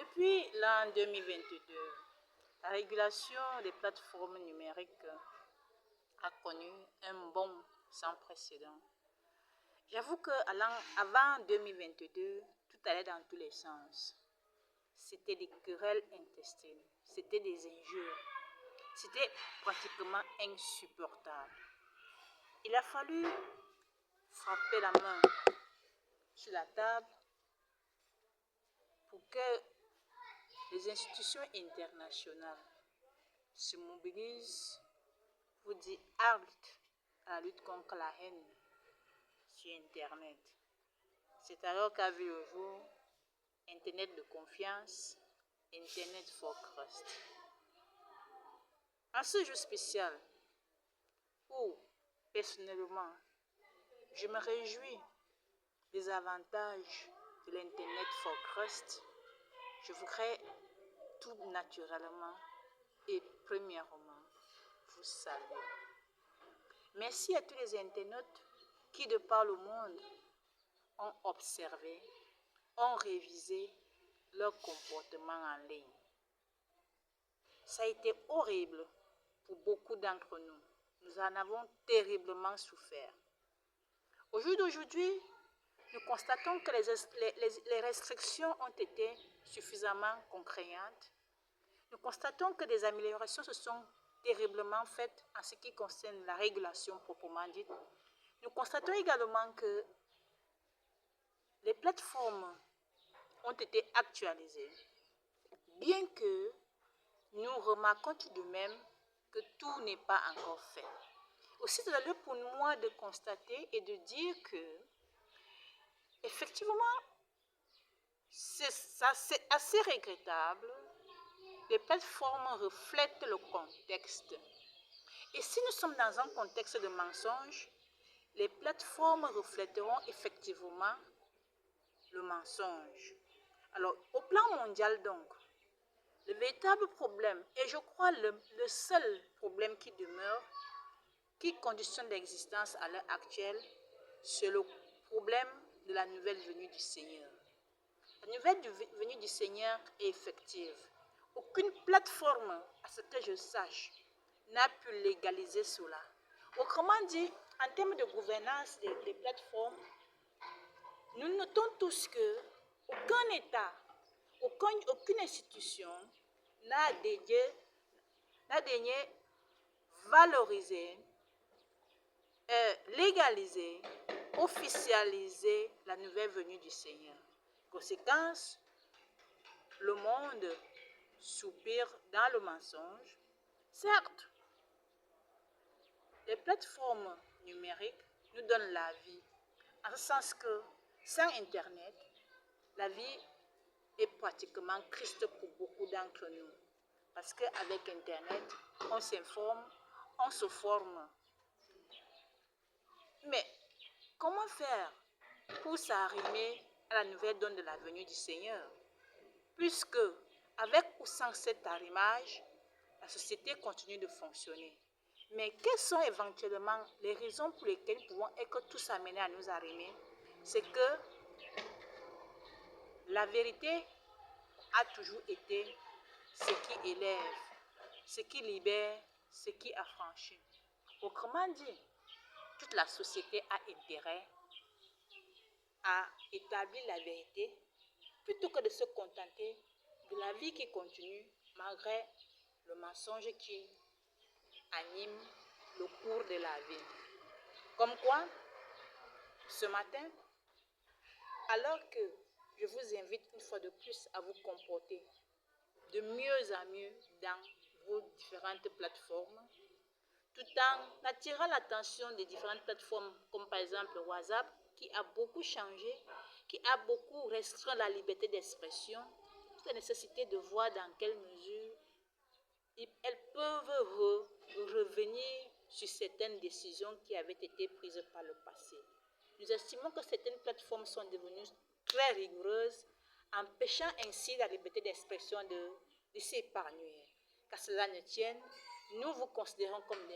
Depuis l'an 2022, la régulation des plateformes numériques a connu un bond sans précédent. J'avoue qu'avant 2022, tout allait dans tous les sens. C'était des querelles intestines, c'était des injures, c'était pratiquement insupportable. Il a fallu frapper la main sur la table pour que les institutions internationales se mobilisent pour dire halte à la lutte contre la haine sur Internet. C'est alors qu'a vu le jour Internet de confiance, Internet for Trust. En ce jour spécial où, personnellement, je me réjouis des avantages de l'Internet for Trust, je voudrais tout naturellement et premièrement vous saluer. Merci à tous les internautes qui, de par le monde, ont observé, ont révisé leur comportement en ligne. Ça a été horrible pour beaucoup d'entre nous. Nous en avons terriblement souffert. Au jour d'aujourd'hui, nous constatons que les restrictions ont été suffisamment contraignantes. Nous constatons que des améliorations se sont terriblement faites en ce qui concerne la régulation proprement dite. Nous constatons également que les plateformes ont été actualisées, bien que nous remarquons tout de même que tout n'est pas encore fait. Aussi, c'est lieu pour moi de constater et de dire que, effectivement, c'est assez regrettable. Les plateformes reflètent le contexte. Et si nous sommes dans un contexte de mensonge, les plateformes reflèteront effectivement le mensonge. Alors, au plan mondial donc, le véritable problème, et je crois le seul problème qui demeure, qui conditionne l'existence à l'heure actuelle, c'est le problème de la nouvelle venue du Seigneur. La nouvelle venue du Seigneur est effective. Aucune plateforme, à ce que je sache, n'a pu légaliser cela. Autrement dit, en termes de gouvernance des plateformes, nous notons tous que aucun État, aucune institution n'a daigné valoriser, légaliser, officialiser la nouvelle venue du Seigneur. Conséquence, le monde soupire dans le mensonge. Certes, les plateformes numériques nous donnent la vie, en ce sens que sans Internet, la vie est pratiquement triste pour beaucoup d'entre nous. Parce qu'avec Internet, on s'informe, on se forme. Mais comment faire pour s'arrimer à la nouvelle donne de la venue du Seigneur? Puisque, avec ou sans cet arrimage, la société continue de fonctionner. Mais quelles sont éventuellement les raisons pour lesquelles nous pouvons être tous amenés à nous arrimer? C'est que la vérité a toujours été ce qui élève, ce qui libère, ce qui affranchit. Autrement dit, toute la société a intérêt à établir la vérité plutôt que de se contenter de la vie qui continue malgré le mensonge qui anime le cours de la vie. Comme quoi, ce matin, alors que je vous invite une fois de plus à vous comporter de mieux en mieux dans vos différentes plateformes, tout en attirant l'attention des différentes plateformes, comme par exemple WhatsApp, qui a beaucoup changé, qui a beaucoup restreint la liberté d'expression, toute la nécessité de voir dans quelle mesure elles peuvent revenir sur certaines décisions qui avaient été prises par le passé. Nous estimons que certaines plateformes sont devenues très rigoureuses, empêchant ainsi la liberté d'expression de s'épanouir. Qu'à cela ne tienne, nous vous considérons comme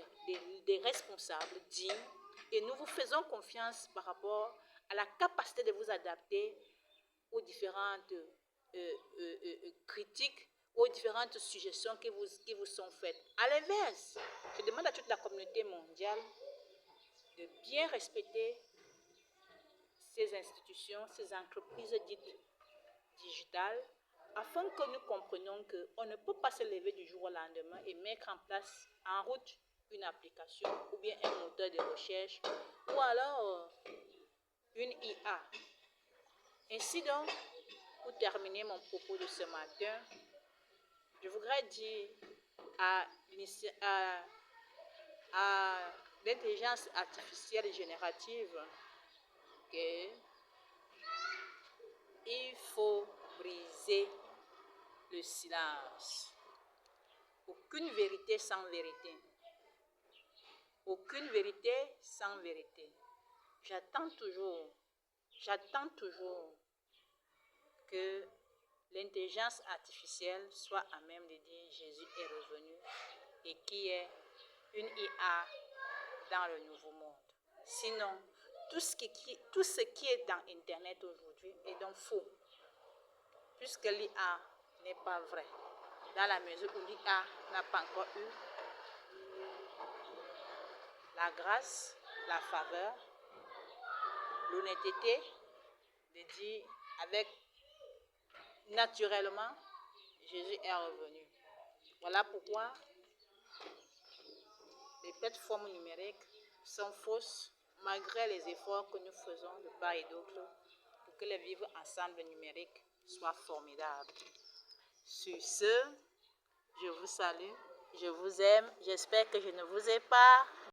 des responsables dignes et nous vous faisons confiance par rapport à la capacité de vous adapter aux différentes critiques, aux différentes suggestions qui vous sont faites. À l'inverse, je demande à toute la communauté mondiale de bien respecter ces institutions, ces entreprises dites digitales, afin que nous comprenions qu'on ne peut pas se lever du jour au lendemain et mettre en place, en route, une application ou bien un moteur de recherche ou alors une IA. Ainsi donc, pour terminer mon propos de ce matin, je voudrais dire à l'intelligence artificielle générative qu'il faut briser le silence. Aucune vérité sans vérité. Aucune vérité sans vérité. J'attends toujours que l'intelligence artificielle soit à même de dire Jésus est revenu et qui est une IA dans le nouveau monde. Sinon, tout ce qui est dans Internet aujourd'hui est donc faux, puisque l'IA n'est pas vrai, dans la mesure où l'IA n'a pas encore eu la grâce, la faveur, l'honnêteté de dire avec naturellement Jésus est revenu. Voilà pourquoi les plateformes numériques sont fausses malgré les efforts que nous faisons de part et d'autre pour que le vivre ensemble numérique soit formidable. Sur ce, je vous salue, je vous aime, j'espère que je ne vous ai pas